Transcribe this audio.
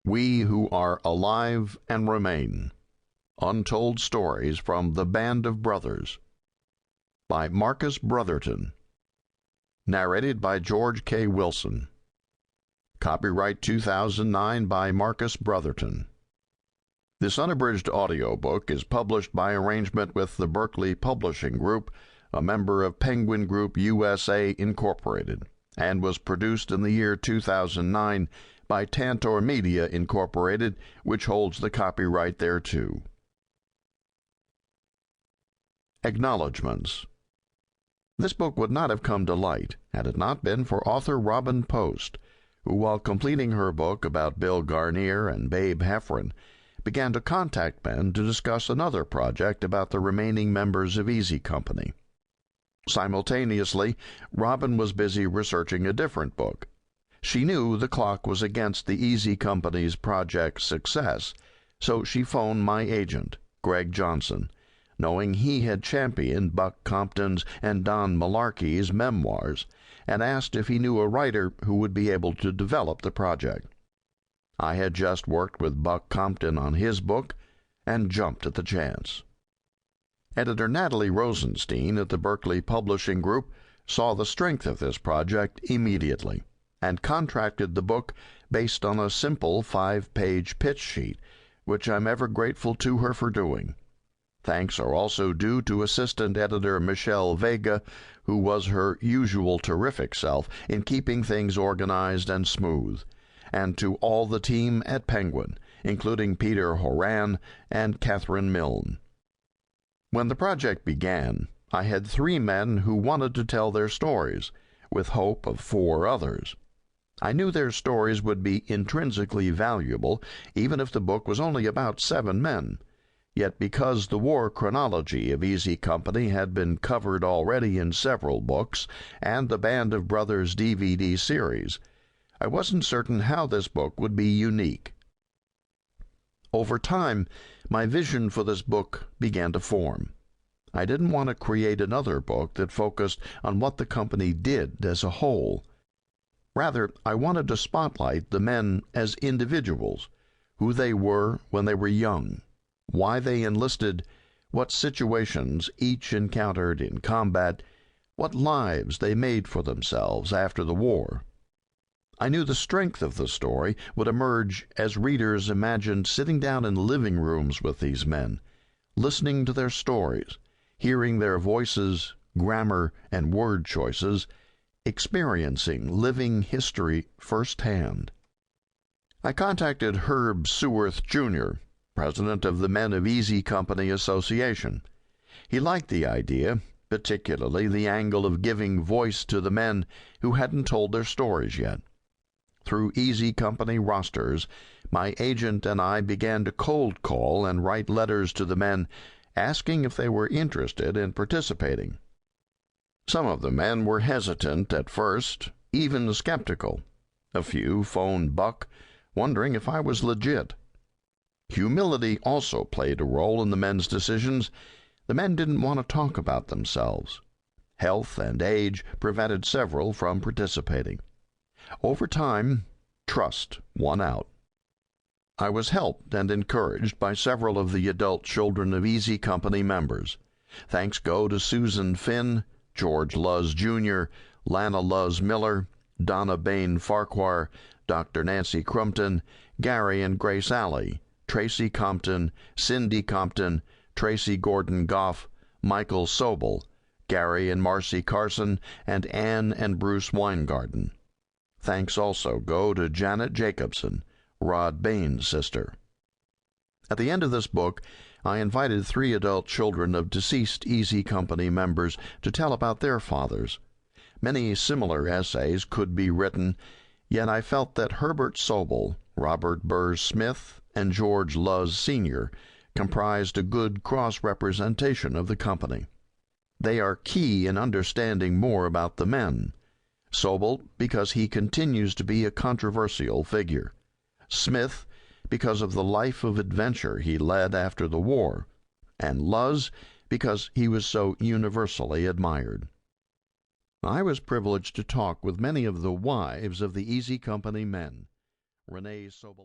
We Who Are Alive and Remain. Untold Stories from the Band of Brothers. By Marcus Brotherton. Narrated by George K. Wilson. Copyright 2009 by Marcus Brotherton. This unabridged audiobook is published by arrangement with the Berkeley Publishing Group, a member of Penguin Group USA Incorporated, and was produced in the year 2009 by Tantor Media Incorporated, which holds the copyright thereto. Acknowledgements. This book would not have come to light had it not been for author Robin Post, who, while completing her book about Bill Garnier and Babe Heffron, began to contact men to discuss another project about the remaining members of Easy Company. Simultaneously, Robin was busy researching a different book. She knew the clock was against the Easy Company's project success, so she phoned my agent, Greg Johnson, knowing he had championed Buck Compton's and Don Malarkey's memoirs, and asked if he knew a writer who would be able to develop the project. I had just worked with Buck Compton on his book and jumped at the chance. Editor Natalie Rosenstein at the Berkeley Publishing Group saw the strength of this project immediately and contracted the book based on a simple 5-page pitch sheet, which I'm ever grateful to her for doing. Thanks are also due to assistant editor Michelle Vega, who was her usual terrific self in keeping things organized and smooth, and to all the team at Penguin, including Peter Horan and Catherine Milne. When the project began, I had 3 men who wanted to tell their stories, with hope of 4 others. I knew their stories would be intrinsically valuable, even if the book was only about 7 men. Yet because the war chronology of Easy Company had been covered already in several books and the Band of Brothers DVD series, I wasn't certain how this book would be unique. Over time, my vision for this book began to form. I didn't want to create another book that focused on what the company did as a whole. Rather, I wanted to spotlight the men as individuals, who they were when they were young, why they enlisted, what situations each encountered in combat, what lives they made for themselves after the war. I knew the strength of the story would emerge as readers imagined sitting down in living rooms with these men, listening to their stories, hearing their voices, grammar, and word choices, experiencing living history firsthand. I contacted Herb Seworth, Jr., president of the Men of Easy Company Association. He liked the idea, particularly the angle of giving voice to the men who hadn't told their stories yet. Through Easy Company rosters, my agent and I began to cold call and write letters to the men asking if they were interested in participating. Some of the men were hesitant at first, even skeptical. A few phoned Buck, wondering if I was legit. Humility also played a role in the men's decisions. The men didn't want to talk about themselves. Health and age prevented several from participating. Over time, trust won out. I was helped and encouraged by several of the adult children of Easy Company members. Thanks go to Susan Finn, George Luz Jr., Lana Luz Miller, Donna Bain Farquhar, Dr. Nancy Crumpton, Gary and Grace Alley, Tracy Compton, Cindy Compton, Tracy Gordon Goff, Michael Sobel, Gary and Marcy Carson, and Ann and Bruce Weingarten. Thanks also go to Janet Jacobson, Rod Bain's sister. At the end of this book, I invited 3 adult children of deceased Easy Company members to tell about their fathers. Many similar essays could be written, yet I felt that Herbert Sobel, Robert Burrs Smith, and George Luz Sr. comprised a good cross-representation of the company. They are key in understanding more about the men. Sobel, because he continues to be a controversial figure. Smith, because of the life of adventure he led after the war. And Luz, because he was so universally admired. I was privileged to talk with many of the wives of the Easy Company men. Renee Sobel